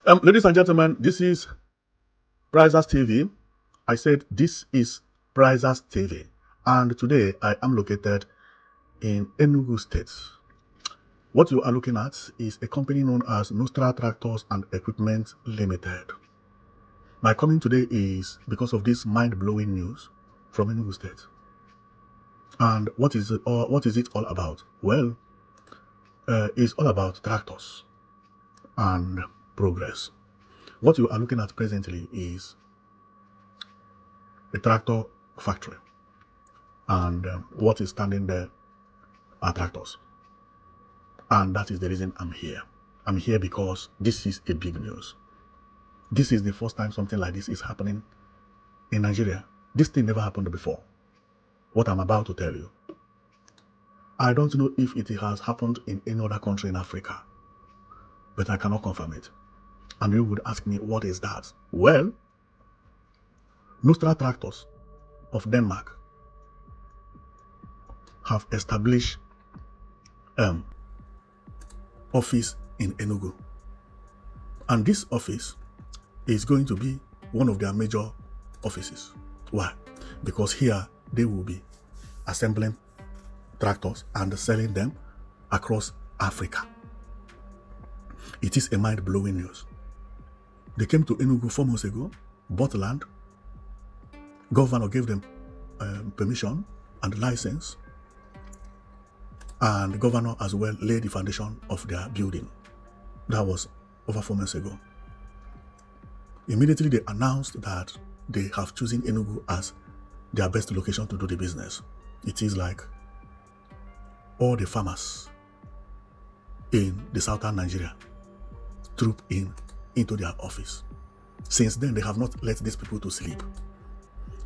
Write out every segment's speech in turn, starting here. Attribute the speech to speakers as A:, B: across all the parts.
A: Ladies and gentlemen, this is Prizers TV. I said this is Prizers TV, and today I am located in Enugu State. What you are looking at is a company known as Nortra Tractors and Equipment Limited. My coming today is because of this mind-blowing news from Enugu State. And what is it all about? Well, it's all about tractors and progress. What you are looking at presently is a tractor factory, and what is standing there are tractors. And that is the reason I'm here. I'm here because this is a big news. This is the first time something like this is happening in Nigeria. This thing never happened before. What I'm about to tell you, I don't know if it has happened in any other country in Africa, but I cannot confirm it. And you would ask me, what is that? Well, Nortra Tractors of Denmark have established office in Enugu. And this office is going to be one of their major offices. Why? Because here they will be assembling tractors and selling them across Africa. It is a mind-blowing news. They came to Enugu 4 months ago, bought land. Governor gave them permission and license, and the governor as well laid the foundation of their building. That was over 4 months ago. Immediately they announced that they have chosen Enugu as their best location to do the business. It is like all the farmers in the southern Nigeria troop into their office. Since then, they have not let these people to sleep,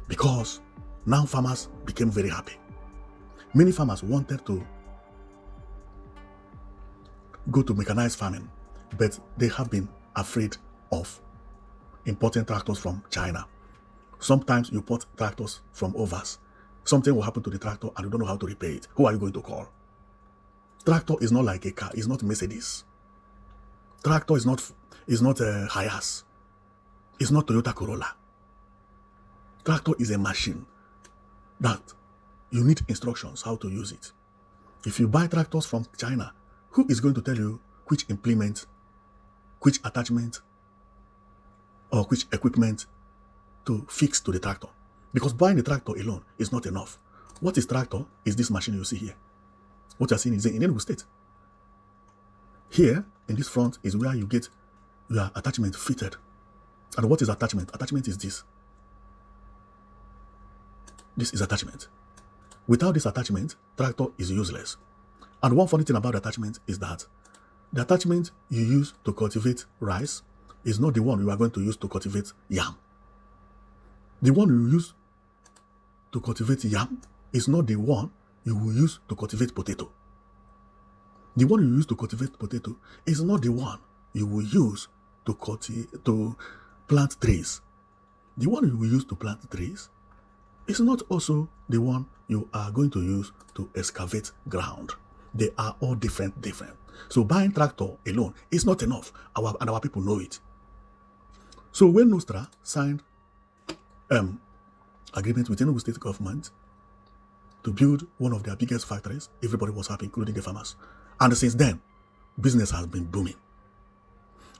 A: because now farmers became very happy. Many farmers wanted to go to mechanized farming, but they have been afraid of importing tractors from China. Sometimes you import tractors from overs. Something will happen to the tractor and you don't know how to repair it. Who are you going to call? Tractor is not like a car. It's not Mercedes. Tractor is not a Hiace. It's not Toyota Corolla. Tractor is a machine that you need instructions how to use it. If you buy tractors from China, who is going to tell you which implement, which attachment, or which equipment to fix to the tractor? Because buying the tractor alone is not enough. What is tractor is this machine you see here. What you're seeing is in Enugu State. Here, in this front, is where you get your attachment fitted. And what is attachment? Attachment is this. This is attachment. Without this attachment, tractor is useless. And one funny thing about the attachment is that the attachment you use to cultivate rice is not the one you are going to use to cultivate yam. The one you use to cultivate yam is not the one you will use to cultivate potato. The one you use to cultivate potato is not the one you will use to plant trees. The one you will use to plant trees is not also the one you are going to use to excavate ground. They are all different. So buying tractor alone is not enough, and our people know it. So when Nortra signed agreement with Enugu State government to build one of their biggest factories, everybody was happy, including the farmers. And since then, business has been booming.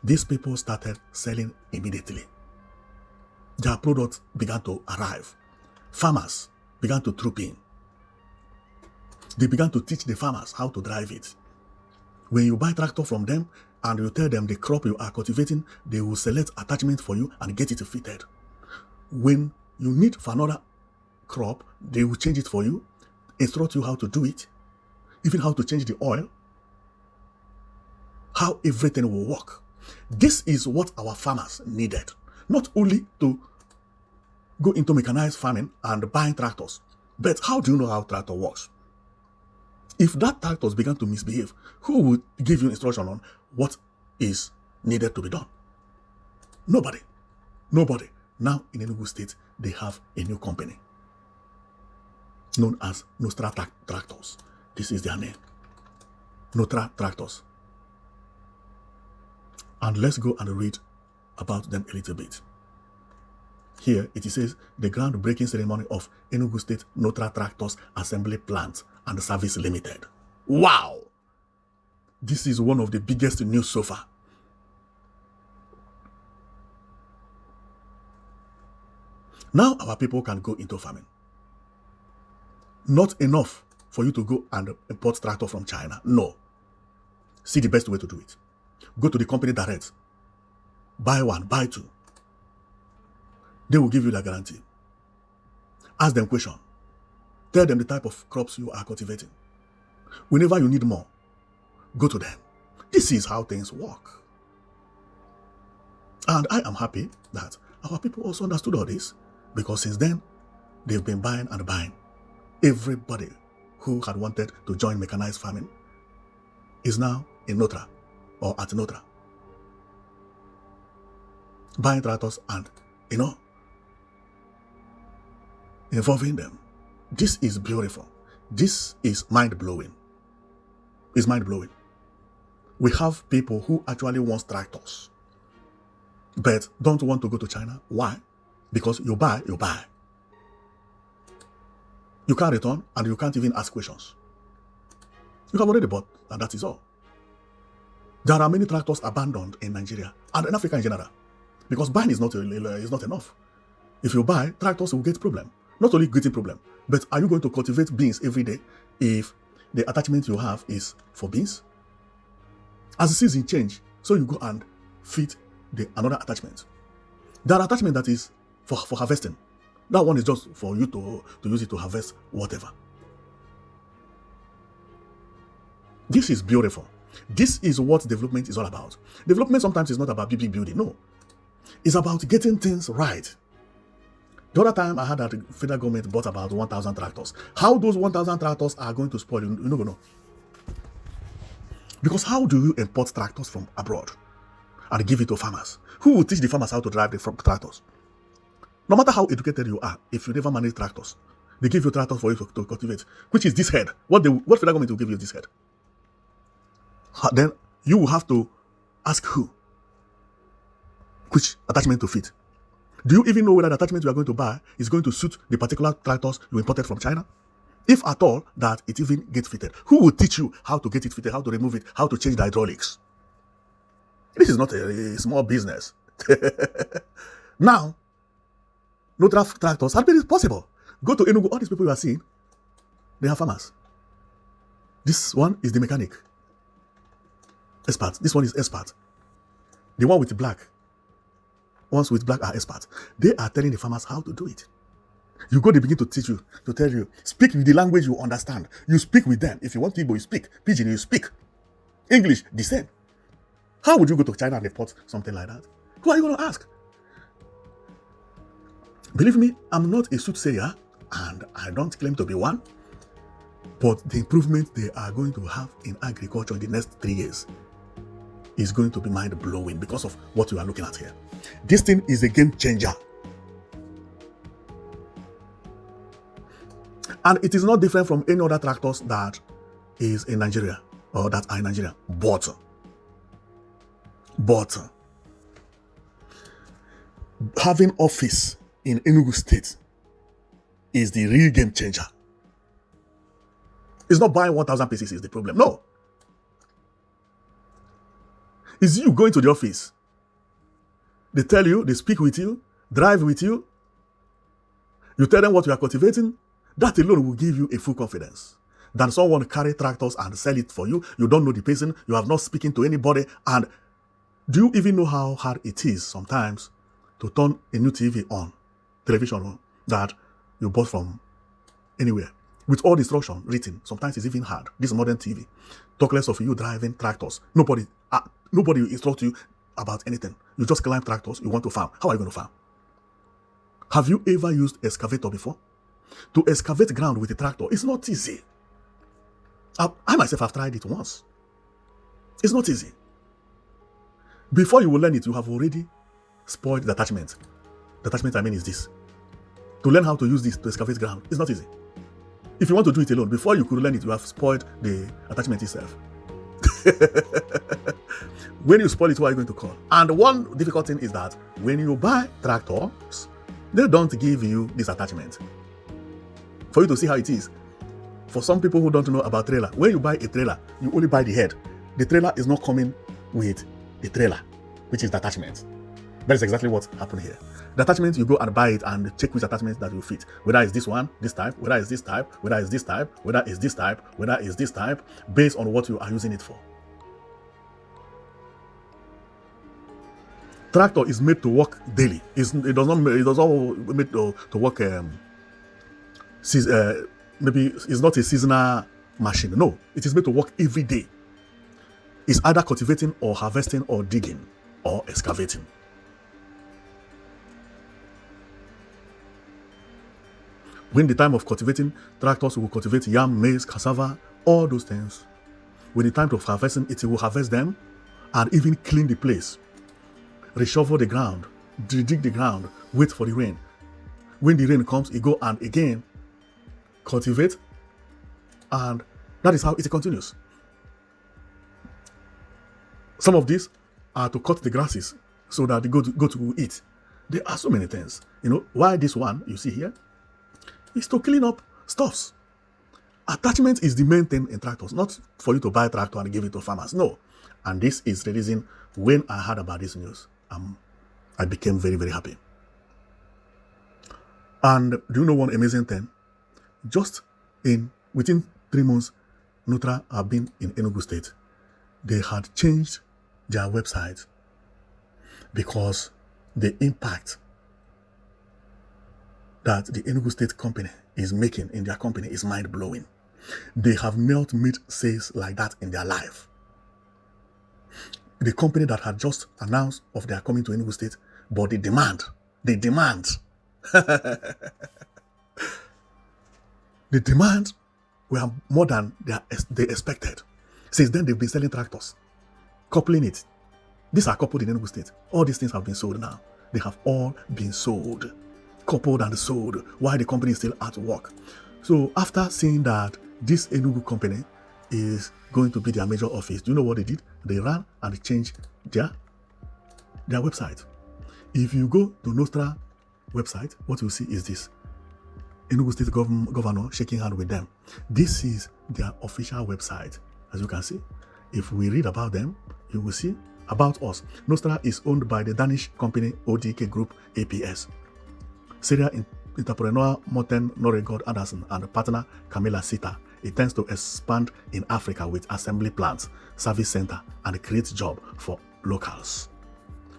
A: These people started selling immediately. Their products began to arrive. Farmers began to troop in. They began to teach the farmers how to drive it. When you buy tractor from them and you tell them the crop you are cultivating, they will select attachment for you and get it fitted. When you need for another crop, they will change it for you, instruct you how to do it, even how to change the oil, how everything will work. This is what our farmers needed. Not only to go into mechanized farming and buying tractors, but how do you know how tractor works? If that tractors began to misbehave, who would give you instruction on what is needed to be done? Nobody. Now in Enugu State, they have a new company known as Nortra Tractors. This is their name. Nortra Tractors. And let's go and read about them a little bit. Here it says the groundbreaking ceremony of Enugu State Nortra Tractors Assembly Plant and Service Limited. Wow! This is one of the biggest news so far. Now our people can go into farming. Not enough for you to go and import tractor from China. No. See the best way to do it. Go to the company direct. Buy one, buy two. They will give you the guarantee. Ask them question. Tell them the type of crops you are cultivating. Whenever you need more, go to them. This is how things work. And I am happy that our people also understood all this, because since then, they've been buying and buying. Everybody who had wanted to join mechanized farming is now in Nortra or at Nortra, buying tractors and, involving them. This is beautiful. This is mind-blowing. It's mind-blowing. We have people who actually want tractors, but don't want to go to China. Why? Because you buy. You can't return, and you can't even ask questions. You have already bought, and that is all. There are many tractors abandoned in Nigeria and in Africa in general, because buying is not enough. If you buy, tractors will get problem. Not only getting problem, but are you going to cultivate beans every day if the attachment you have is for beans? As the season change, so you go and feed another attachment. There are attachment that is for harvesting. That one is just for you to use it to harvest whatever. This is beautiful. This is what development is all about. Development sometimes is not about big building. No. It's about getting things right. The other time I heard that the federal government bought about 1,000 tractors. How those 1,000 tractors are going to spoil, you never know. Because how do you import tractors from abroad and give it to farmers? Who will teach the farmers how to drive the tractors? No matter how educated you are, if you never manage tractors, they give you tractors for you to cultivate, which is this head. What federal government will give you this head? Then you will have to ask who, which attachment to fit. Do you even know whether the attachment you are going to buy is going to suit the particular tractors you imported from China? If at all, that it even gets fitted. Who will teach you how to get it fitted, how to remove it, how to change the hydraulics? This is not a small business. Now, no tractors, how is it possible? Go to Enugu, all these people you are seeing, they are farmers. This one is the mechanic. Expert. This one is expert. The one with the black. Ones with black are experts. They are telling the farmers how to do it. You go, they begin to teach you, to tell you, speak with the language you understand. You speak with them. If you want Igbo, you speak. Pidgin, you speak. English, the same. How would you go to China and import something like that? Who are you going to ask? Believe me, I'm not a soothsayer, and I don't claim to be one. But the improvement they are going to have in agriculture in the next 3 years is going to be mind-blowing because of what you are looking at here. This thing is a game changer. And it is not different from any other tractors that is in Nigeria or that are in Nigeria. But having office in Enugu State is the real game changer. It's not buying 1,000 pieces is the problem. No. It's you going to the office. They tell you, they speak with you, drive with you. You tell them what you are cultivating. That alone will give you a full confidence. Than someone carry tractors and sell it for you. You don't know the person. You have not speaking to anybody. And do you even know how hard it is sometimes to turn a new television on, that you bought from anywhere? With all the instruction written, sometimes it's even hard. This modern TV. Talk less of you driving tractors. Nobody will instruct you about anything. You just climb tractors, you want to farm. How are you going to farm? Have you ever used excavator before? To excavate ground with a tractor, it's not easy. I myself have tried it once. It's not easy. Before you will learn it, you have already spoiled the attachment. The attachment I mean is this. To learn how to use this to excavate ground, it's not easy. If you want to do it alone, before you could learn it, you have spoiled the attachment itself. When you spoil it, who are you going to call? And one difficult thing is that when you buy tractors, they don't give you this attachment for you to see how it is. For some people who don't know about trailer, when you buy a trailer, you only buy the head. The trailer is not coming with the trailer, which is the attachment. That is exactly what happened here. The attachment, you go and buy it and check which attachment that will fit. Whether it's this one, this type, whether it's this type, whether it's this type, whether it's this type, whether it's this type, based on what you are using it for. Tractor is made to work daily. It does not made to work. Maybe it's not a seasonal machine. No, it is made to work every day. It's either cultivating or harvesting or digging or excavating. When the time of cultivating, tractors will cultivate yam, maize, cassava, all those things. When the time of harvesting, it will harvest them and even clean the place. Reshovel the ground, dig the ground, wait for the rain. When the rain comes, it go and again cultivate, and that is how it continues. Some of these are to cut the grasses so that they go to eat. There are so many things. You know, why this one you see here is to clean up stuffs. Attachment is the main thing in tractors, not for you to buy a tractor and give it to farmers. No. And this is the reason when I heard about this news, I became very, very happy. And do you know one amazing thing? Just within 3 months, Nortra have been in Enugu State. They had changed their website because the impact that the Enugu State company is making in their company is mind-blowing. They have not made sales like that in their life. The company that had just announced of their coming to Enugu State, but the demand, the demand were more than they expected. Since then, they've been selling tractors, coupling it. These are coupled in Enugu State. All these things have been sold now. They have all been sold, coupled and sold, while the company is still at work. So after seeing that this Enugu company is going to be their major office, do you know what they did? They ran and changed their website. If you go to Nortra website, what you'll see is this. Enugu State governor shaking hand with them. This is their official website. As you can see, if we read about them, you will see about us. Nortra is owned by the Danish company ODK Group APS. Serial entrepreneur Morten Norregård Andersen and partner Camilla Sita intends to expand in Africa with assembly plants, service center, and create jobs for locals.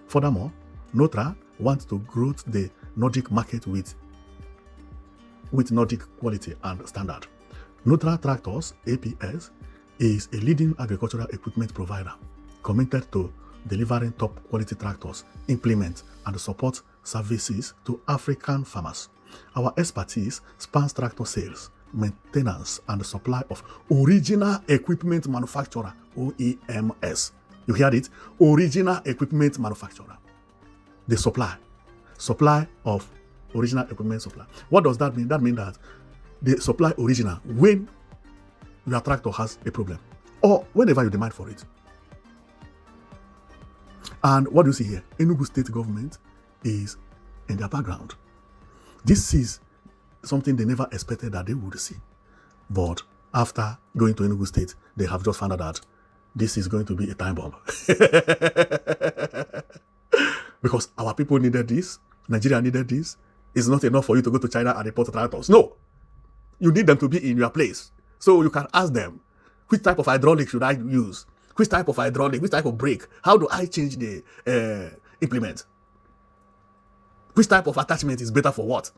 A: Furthermore, Nortra wants to grow the Nordic market with Nordic quality and standard. Nortra Tractors APS is a leading agricultural equipment provider committed to delivering top quality tractors, implements, and support services to African farmers. Our expertise spans tractor sales, maintenance, and supply of original equipment manufacturer, OEMS. You heard it? Original equipment manufacturer. The supply of original equipment supply. What does that mean? That means that they supply original when your tractor has a problem or whenever you demand for it. And what do you see here? Enugu State government is in their background. This is something they never expected that they would see. But after going to Enugu State, they have just found out that this is going to be a time bomb. Because our people needed this, Nigeria needed this. It's not enough for you to go to China and import tractors. No. You need them to be in your place. So you can ask them, which type of hydraulic should I use? Which type of hydraulic? Which type of brake? How do I change the implement? Which type of attachment is better for what?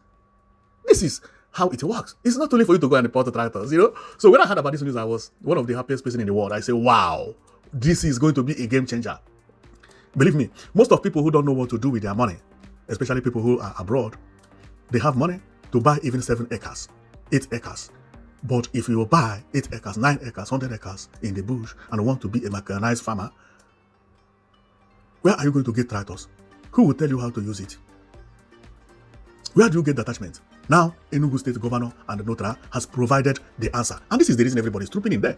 A: This is how it works. It's not only for you to go and import the tractors, you know. So when I heard about this news, I was one of the happiest person in the world. I say, wow, this is going to be a game changer. Believe me, most of people who don't know what to do with their money, especially people who are abroad, they have money to buy even 7 acres, 8 acres. But if you buy 8 acres, 9 acres, 100 acres in the bush and want to be a mechanized farmer, where are you going to get tractors? Who will tell you how to use it? Where do you get the attachment? Now, Enugu State Governor and Nortra has provided the answer. And this is the reason everybody is trooping in there.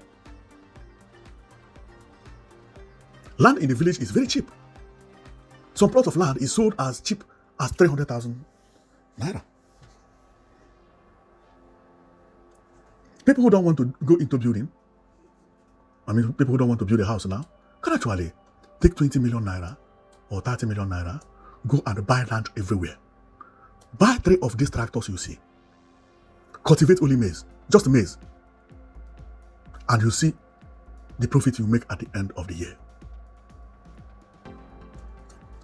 A: Land in the village is very cheap. Some plot of land is sold as cheap as 300,000 naira. People who don't want to go into building, people who don't want to build a house now, can actually take 20 million naira or 30 million naira, go and buy land everywhere. Buy 3 of these tractors you see. Cultivate only maize, just maize. And you see the profit you make at the end of the year.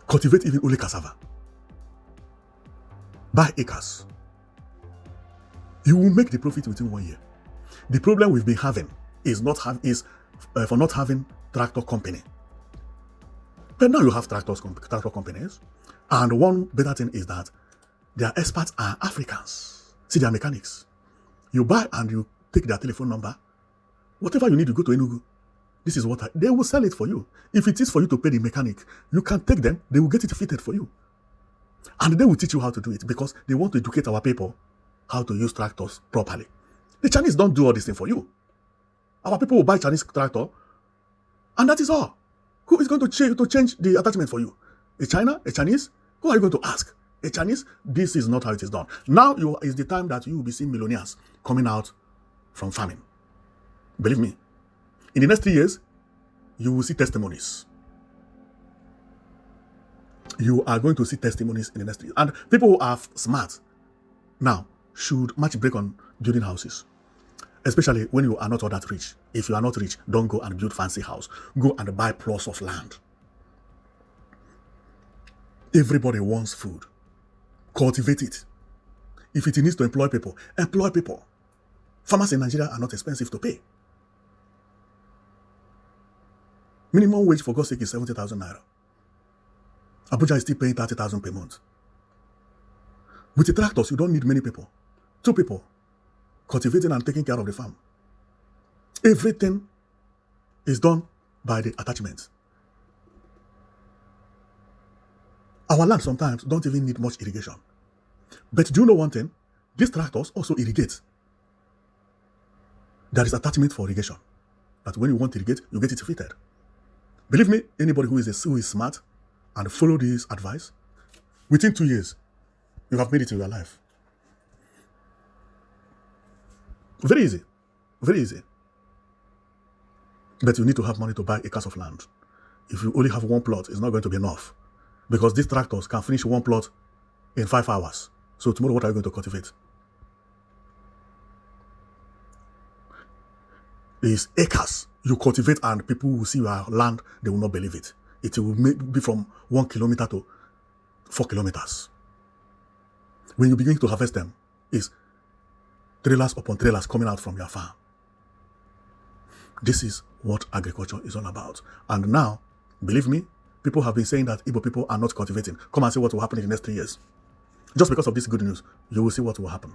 A: Cultivate even only cassava. Buy acres. You will make the profit within 1 year. The problem we've been having is for not having tractor company. But now you have tractor companies, and one better thing is that their experts are Africans. See, they are mechanics. You buy and you take their telephone number. Whatever you need, you go to Enugu. This is what they will sell it for you. If it is for you to pay the mechanic, you can take them, they will get it fitted for you. And they will teach you how to do it because they want to educate our people how to use tractors properly. The Chinese don't do all this thing for you. Our people will buy Chinese tractor, and that is all. Who is going to change the attachment for you? A China? A Chinese? Who are you going to ask? A Chinese? This is not how it is done. Now is the time that you will be seeing millionaires coming out from farming. Believe me, in the next 3 years, you will see testimonies. You are going to see testimonies in the next 3 years. And people who are smart now should match break on building houses. Especially when you are not all that rich. If you are not rich, don't go and build fancy house. Go and buy plots of land. Everybody wants food. Cultivate it. If it needs to employ people, employ people. Farmers in Nigeria are not expensive to pay. Minimum wage for God's sake is 70,000 naira. Abuja is still paying 30,000 per month. With the tractors, you don't need many people. 2 people cultivating and taking care of the farm. Everything is done by the attachment. Our land sometimes don't even need much irrigation. But do you know one thing? These tractors also irrigate. There is attachment for irrigation. That when you want to irrigate, you get it fitted. Believe me, anybody who is smart and follow this advice, within 2 years, you have made it in your life. Very easy. Very easy. But you need to have money to buy acres of land. If you only have 1 plot, it's not going to be enough. Because these tractors can finish 1 plot in 5 hours. So tomorrow, what are you going to cultivate? It's acres. You cultivate and people will see your land, they will not believe it. It will be from 1 kilometer to 4 kilometers. When you begin to harvest them, it's trailers upon trailers coming out from your farm. This is what agriculture is all about. And now, believe me, people have been saying that Igbo people are not cultivating. Come and see what will happen in the next 3 years. Just because of this good news, you will see what will happen.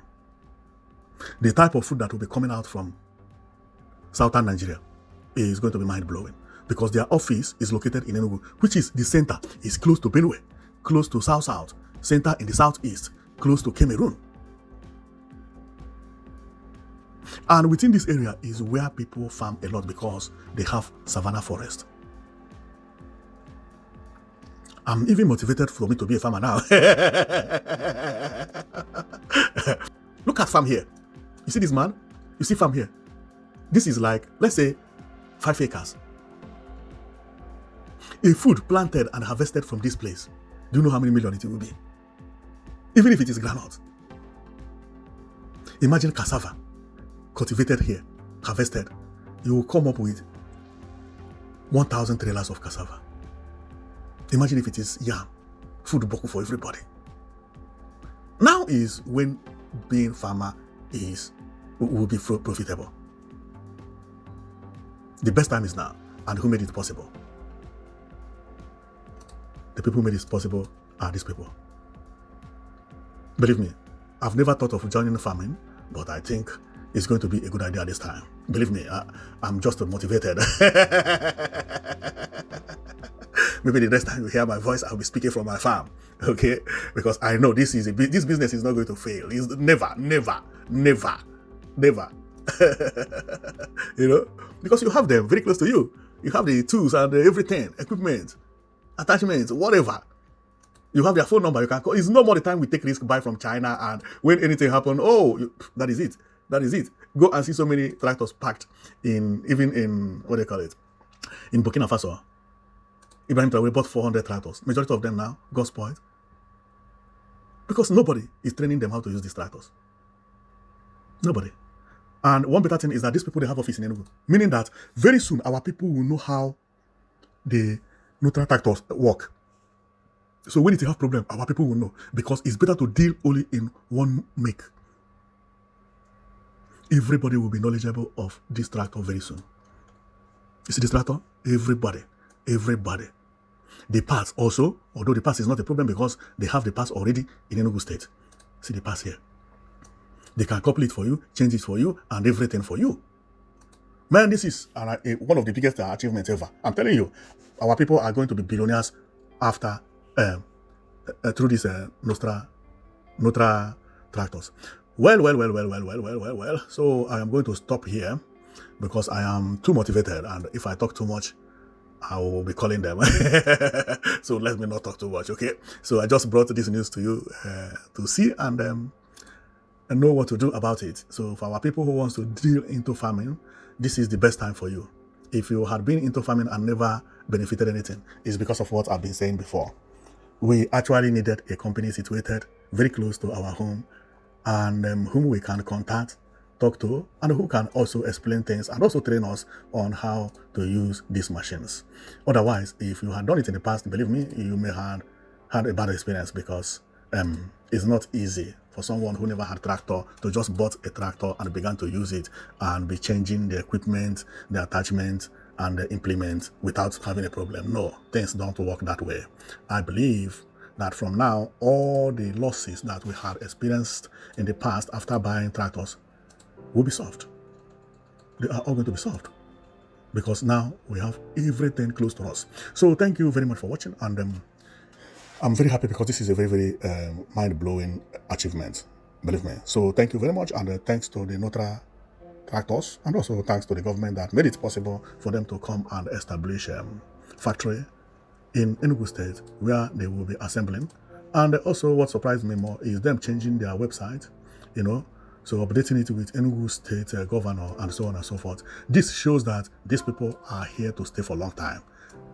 A: The type of food that will be coming out from southern Nigeria is going to be mind-blowing because their office is located in Enugu, which is the center. It's close to Benue, close to South, center in the southeast, close to Cameroon. And within this area is where people farm a lot because they have savanna forest. I'm even motivated for me to be a farmer now. Look at farm here. You see this man? You see farm here? This is like, let's say, 5 acres. A food planted and harvested from this place. Do you know how many million it will be? Even if it is groundnut. Imagine cassava cultivated here, harvested. You will come up with 1,000 trailers of cassava. Imagine if it is yam, food boku for everybody. Now is when being farmer will be profitable. The best time is now. And who made it possible? The people who made it possible are these people. Believe me, I've never thought of joining farming, but I think it's going to be a good idea this time. Believe me, I'm just motivated. Maybe the next time you hear my voice, I'll be speaking from my farm, okay? Because I know this business is not going to fail. It's never. You know, because you have them very close to you. You have the tools and everything, equipment, attachments, whatever. You have their phone number. You can call. It's no more the time we take risk buy from China, and when anything happen, that is it. That is it. Go and see so many tractors packed even in what they call it, in Burkina Faso. Ibrahim Traore bought 400 tractors. Majority of them now got spoiled because nobody is training them how to use these tractors. Nobody. And one better thing is that these people, they have office in Enugu, meaning that very soon our people will know how the Nortra tractors work. So when it have problem, our people will know, because it's better to deal only in one make. Everybody will be knowledgeable of this tractor very soon. You see this tractor? Everybody. The parts also, although the parts is not a problem because they have the parts already in Enugu State. See the parts here. They can couple it for you, change it for you, and everything for you. Man, this is one of the biggest achievements ever. I'm telling you, our people are going to be billionaires after through this Nortra tractors. Well. So I am going to stop here because I am too motivated, and if I talk too much, I will be calling them. So let me not talk too much, okay? So I just brought this news to you to see and know what to do about it. So for our people who wants to deal into farming, this is the best time for you. If you had been into farming and never benefited anything, it's because of what I've been saying before. We actually needed a company situated very close to our home, and whom we can contact, talk to, and who can also explain things and also train us on how to use these machines. Otherwise, if you had done it in the past, believe me, you may have had a bad experience, because it's not easy for someone who never had a tractor to just bought a tractor and began to use it and be changing the equipment, the attachment, and the implement without having a problem. No, things don't work that way. I believe that from now, all the losses that we had experienced in the past after buying tractors will be solved. They are all going to be solved because now we have everything close to us. So thank you very much for watching, and I'm very happy because this is a very mind-blowing achievement, believe me. So thank you very much, and thanks to the Nortra tractors, and also thanks to the government that made it possible for them to come and establish a factory in Enugu State where they will be assembling. And also what surprised me more is them changing their website, so updating it with Enugu State governor and so on and so forth. This shows that these people are here to stay for a long time.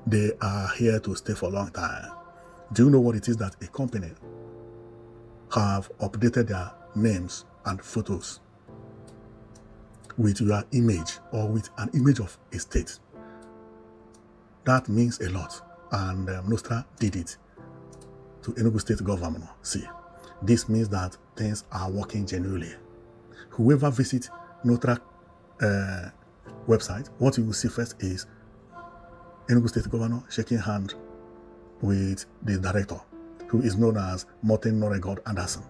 A: They are here to stay for a long time. Do you know what it is that a company have updated their names and photos with your image or with an image of a state? That means a lot. And Nortra did it to Enugu State governor. See, this means that things are working genuinely. Whoever visits Nortra website, what you will see first is Enugu State governor shaking hand with the director, who is known as Martin Norregod Anderson.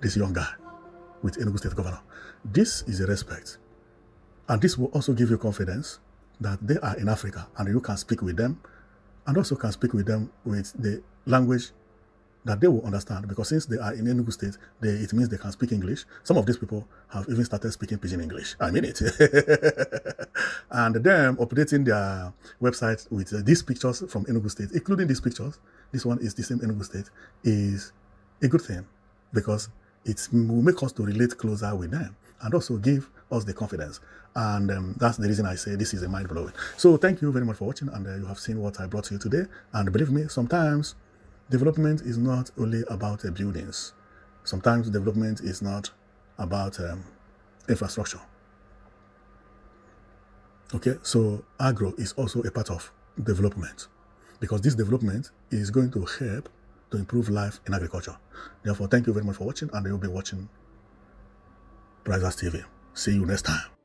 A: This young guy with Enugu State governor. This is a respect. And this will also give you confidence that they are in Africa and you can speak with them, and also can speak with them with the language that they will understand, because since they are in Enugu State, it means they can speak English. Some of these people have even started speaking Pidgin English. I mean it. And them updating their website with these pictures from Enugu State, including these pictures, this one is the same Enugu State, is a good thing, because it will make us to relate closer with them and also give us the confidence. And that's the reason I say this is a mind-blowing. So thank you very much for watching, and you have seen what I brought to you today. And believe me, sometimes development is not only about buildings. Sometimes development is not about infrastructure. Okay, so agro is also a part of development, because this development is going to help to improve life in agriculture. Therefore, thank you very much for watching, and you'll be watching Brazos TV. See you next time.